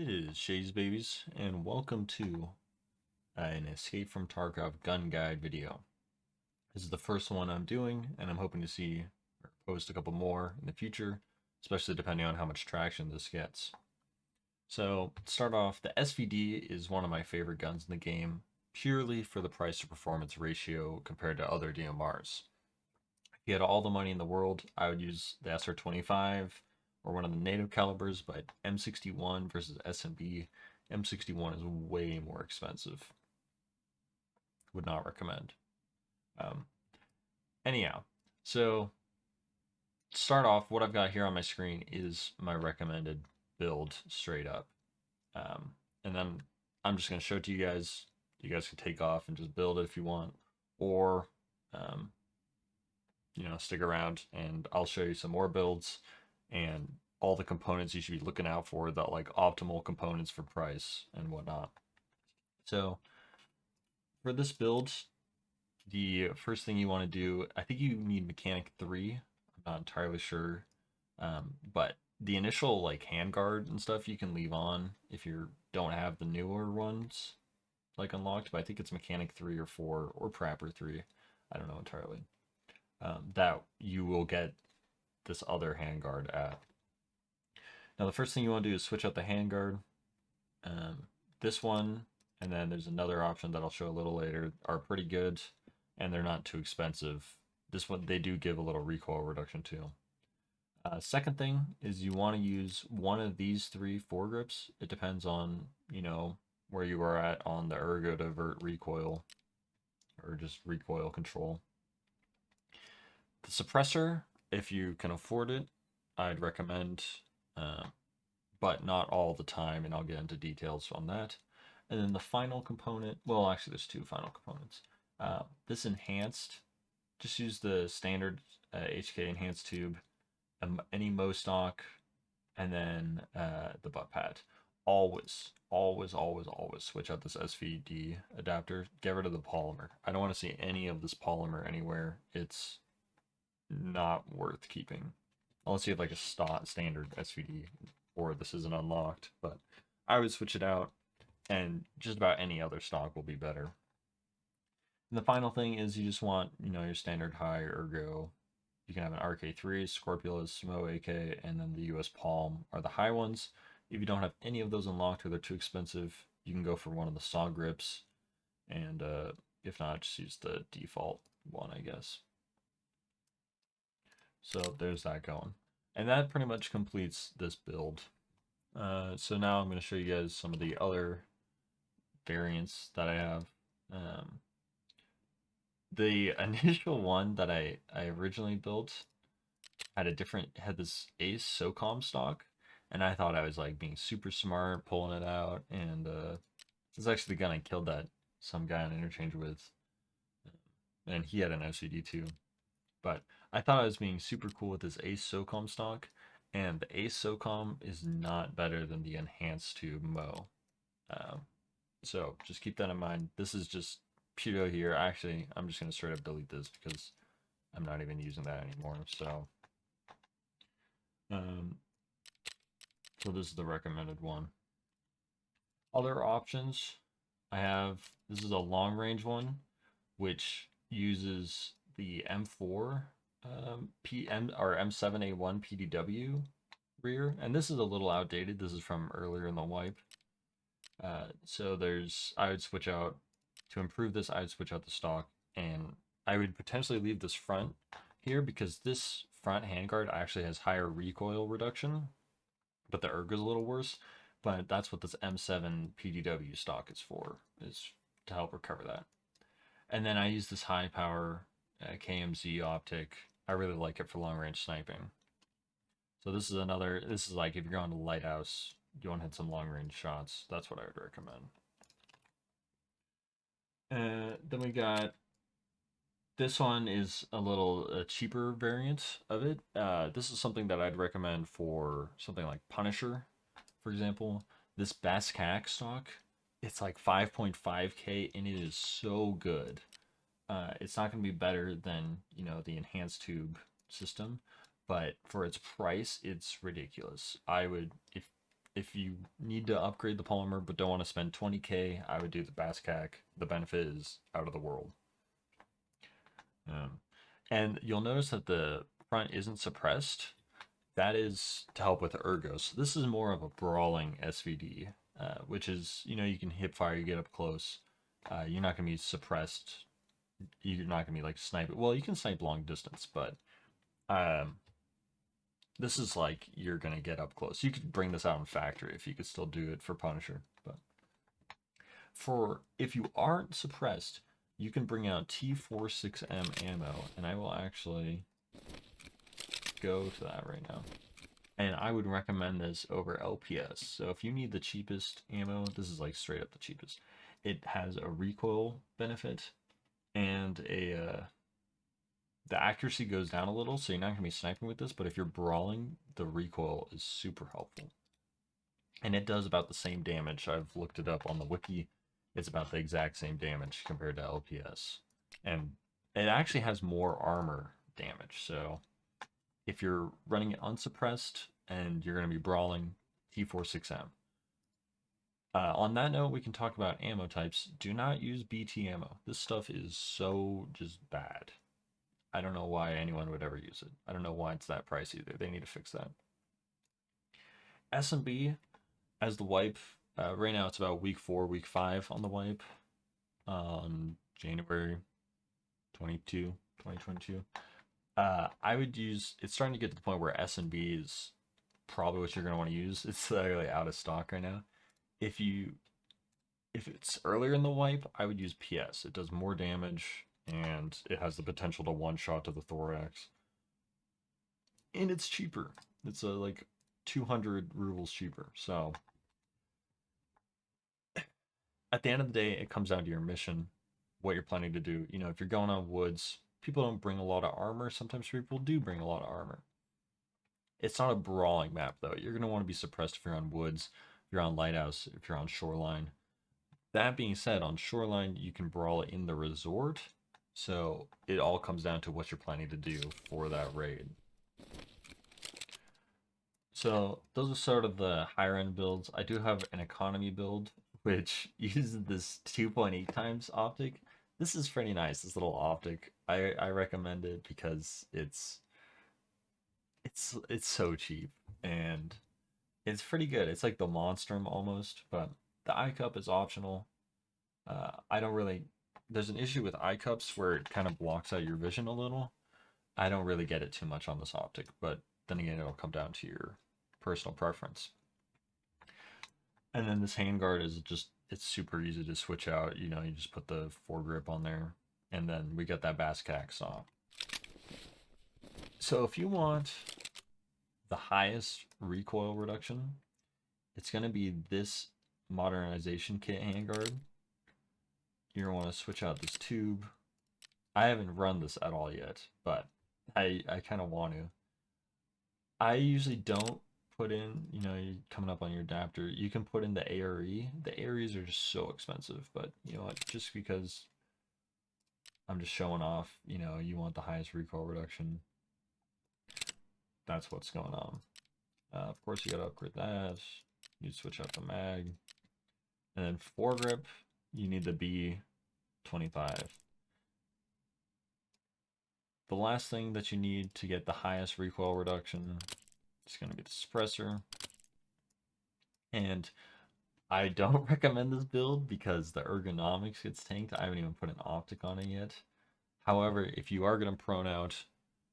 It is Shadiez babies, and welcome to an Escape from Tarkov Gun Guide video. This is the first one I'm doing, and I'm hoping to see or post a couple more in the future, especially depending on how much traction this gets. So, to start off, the SVD is one of my favorite guns in the game, purely for the price to performance ratio compared to other DMRs. If you had all the money in the world, I would use the SR25 or one of the native calibers, but M61 versus SMB, M61 is way more expensive. Would not recommend. Um, anyhow, so to start off, what I've got here on my screen is my recommended build straight up. And then I'm just going to show it to you guys. You guys can take off and just build it if you want, or um, stick around and I'll show you some more builds and all the components you should be looking out for, the like optimal components for price and whatnot. So for this build, the first thing you want to do, I think you need mechanic 3. I'm not entirely sure. But the initial like handguard and stuff you can leave on if you don't have the newer ones like unlocked, but I think it's mechanic 3 or 4 or prapper 3. I don't know entirely. That you will get this other handguard at. Now the first thing you want to do is switch out the handguard. This one, and then there's another option that I'll show a little later, are pretty good, and they're not too expensive. This one, they do give a little recoil reduction too. Second thing is you want to use one of these 3 foregrips. It depends on, where you are at on the ergo divert recoil, or just recoil control. The suppressor, if you can afford it, I'd recommend, but not all the time, and I'll get into details on that. And then the final component, well, actually, there's 2 final components. This enhanced, just use the standard HK enhanced tube, any Mo stock, and then the butt pad. Always, always, always, always switch out this SVD adapter. Get rid of the polymer. I don't want to see any of this polymer anywhere. It's not worth keeping. Unless you have like a standard SVD, or this isn't unlocked. But I would switch it out, and just about any other stock will be better. And the final thing is you just want, your standard high ergo. You can have an RK3, Scorpiolus, Mo AK, and then the US Palm are the high ones. If you don't have any of those unlocked or they're too expensive, you can go for one of the saw grips. And if not, just use the default one, I guess. So there's that going. And that pretty much completes this build. So now I'm going to show you guys some of the other variants that I have. The initial one that I originally built had this Ace SOCOM stock, and I thought I was like being super smart pulling it out, and this is actually the gun I killed some guy on interchange with, and he had an OCD too. But I thought I was being super cool with this Ace SOCOM stock, and the Ace SOCOM is not better than the enhanced tube Mo. So just keep that in mind. This is just pure here. Actually, I'm just going to straight up delete this because I'm not even using that anymore. So this is the recommended one. Other options I have, this is a long range one, which uses the M4 PM or M7A1 PDW rear, and this is a little outdated. This is from earlier in the wipe. So I would switch out, to improve this, I would switch out the stock, and I would potentially leave this front here because this front handguard actually has higher recoil reduction, but the ergo is a little worse. But that's what this M7 PDW stock is for, is to help recover that. And then I use this high power KMZ optic. I really like it for long range sniping. So this is like if you're going to Lighthouse, you want to hit some long range shots, that's what I would recommend. Then we got, this one is a little cheaper variant of it. This is something that I'd recommend for something like Punisher, for example. This Bascac stock, it's like 5.5k and it is so good. It's not going to be better than, the enhanced tube system, but for its price, it's ridiculous. I would, if if you need to upgrade the polymer but don't want to spend 20k, I would do the BASCAC. The benefit is out of the world. And you'll notice that the front isn't suppressed. That is to help with ergo. So this is more of a brawling SVD, which is, you can hip fire, you get up close. You're not going to be suppressed. You're not going to be like sniping. Well, you can snipe long distance, but this is like you're going to get up close. You could bring this out in factory if you could still do it for Punisher. But for if you aren't suppressed, you can bring out T46M ammo, and I will actually go to that right now. And I would recommend this over LPS. So if you need the cheapest ammo, this is like straight up the cheapest. It has a recoil benefit and the accuracy goes down a little, so you're not going to be sniping with this, but if you're brawling, the recoil is super helpful. And it does about the same damage. I've looked it up on the wiki. It's about the exact same damage compared to LPS. And it actually has more armor damage, so if you're running it unsuppressed and you're going to be brawling, T46M. On that note, we can talk about ammo types. Do not use BT ammo. This stuff is so just bad. I don't know why anyone would ever use it. I don't know why it's that pricey. They need to fix that. S&B as the wipe. Right now it's about week 4, week 5 on the wipe. On January 22, 2022. I would use, it's starting to get to the point where S&B is probably what you're going to want to use. It's literally out of stock right now. If it's earlier in the wipe, I would use PS. It does more damage, and it has the potential to one-shot to the thorax. And it's cheaper. It's like 200 rubles cheaper. So at the end of the day, it comes down to your mission, what you're planning to do. If you're going on woods, people don't bring a lot of armor. Sometimes people do bring a lot of armor. It's not a brawling map, though. You're going to want to be suppressed if you're on woods, if you're on lighthouse, if you're on shoreline. That being said, on shoreline, you can brawl in the resort. So it all comes down to what you're planning to do for that raid. So those are sort of the higher end builds. I do have an economy build, which uses this 2.8 times optic. This is pretty nice, this little optic. I recommend it because it's so cheap and it's pretty good. It's like the Monstrum almost, but the eye cup is optional. I don't really, there's an issue with eye cups where it kind of blocks out your vision a little. I don't really get it too much on this optic, but then again, it'll come down to your personal preference. And then this handguard is just, it's super easy to switch out. You just put the foregrip on there, and then we got that BASCAC saw. So if you want the highest recoil reduction, it's going to be this modernization kit handguard. You're going to want to switch out this tube. I haven't run this at all yet, but I kind of want to. I usually don't put in, you're coming up on your adapter. You can put in the ARE. The AREs are just so expensive, but you know what? Just because I'm just showing off, you want the highest recoil reduction. That's what's going on. Of course, you got to upgrade that. You switch out the mag. And then foregrip, you need the B25. The last thing that you need to get the highest recoil reduction is going to be the suppressor. And I don't recommend this build because the ergonomics gets tanked. I haven't even put an optic on it yet. However, if you are going to prone out,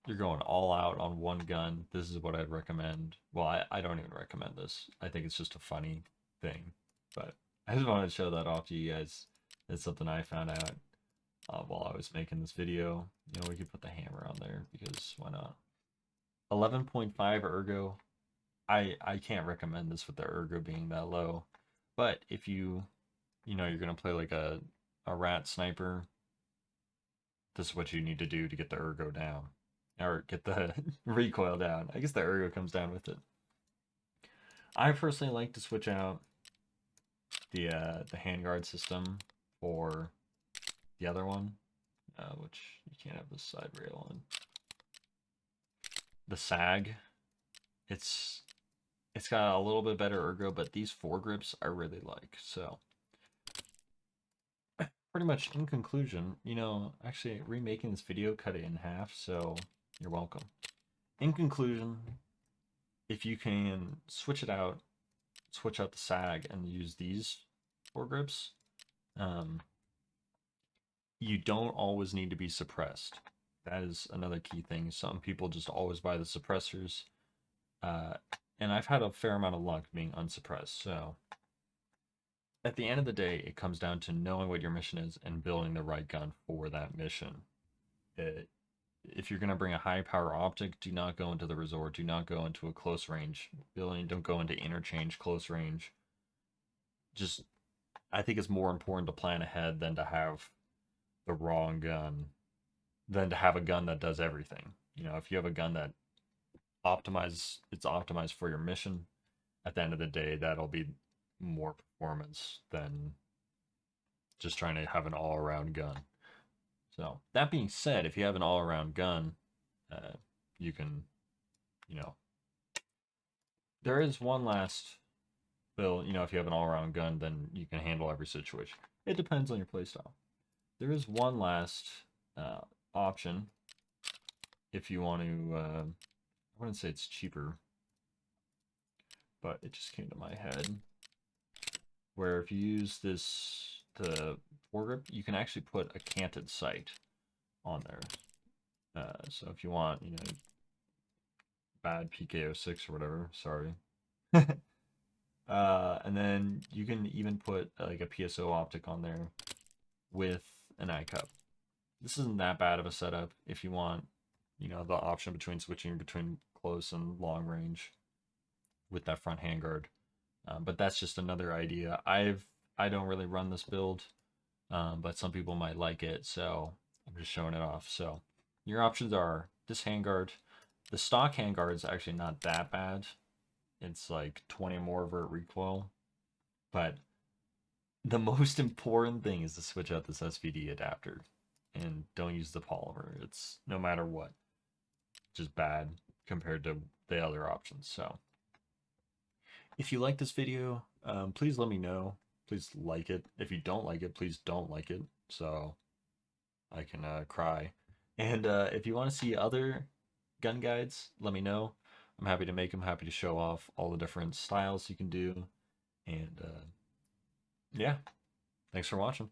you're going all out on one gun, this is what I'd recommend. Well, I don't even recommend this. I think it's just a funny thing. But I just wanted to show that off to you guys. It's something I found out while I was making this video. We could put the hammer on there because why not? 11.5 ergo. I can't recommend this with the ergo being that low. But if you're going to play like a rat sniper, this is what you need to do to get the ergo down. Or get the recoil down. I guess the ergo comes down with it. I personally like to switch out the handguard system for the other one, which you can't have the side rail on. The SAG, it's It's got a little bit better ergo, but these foregrips I really like. So pretty much in conclusion, actually remaking this video, cut it in half, so you're welcome. In conclusion, if you can switch out the sag and use these foregrips, you don't always need to be suppressed. That is another key thing. Some people just always buy the suppressors, and I've had a fair amount of luck being unsuppressed. So at the end of the day, it comes down to knowing what your mission is and building the right gun for that mission. If you're going to bring a high power optic, do not go into the resort. Do not go into a close range building. Don't go into interchange close range. Just, I think it's more important to plan ahead than to have the wrong gun, than to have a gun that does everything. If you have a gun that it's optimized for your mission, at the end of the day, that'll be more performance than just trying to have an all-around gun. So that being said, if you have an all-around gun, you can, there is one last build. If you have an all-around gun, then you can handle every situation. It depends on your playstyle. There is one last option if you want to. I wouldn't say it's cheaper, but it just came to my head. Where if you use the foregrip, you can actually put a canted sight on there. So if you want, bad PK06 or whatever, sorry. And then you can even put like a PSO optic on there with an eye cup. This isn't that bad of a setup if you want, the option between switching between close and long range with that front handguard. But that's just another idea. I don't really run this build, but some people might like it, so I'm just showing it off. So your options are this handguard. The stock handguard is actually not that bad. It's like 20 more vert recoil, but the most important thing is to switch out this SVD adapter and don't use the polymer. It's no matter what, just bad compared to the other options. So if you like this video, please let me know. Please like it. If you don't like it, please don't like it, so I can cry. And if you want to see other gun guides, let me know. I'm happy to make them, happy to show off all the different styles you can do. And yeah, thanks for watching.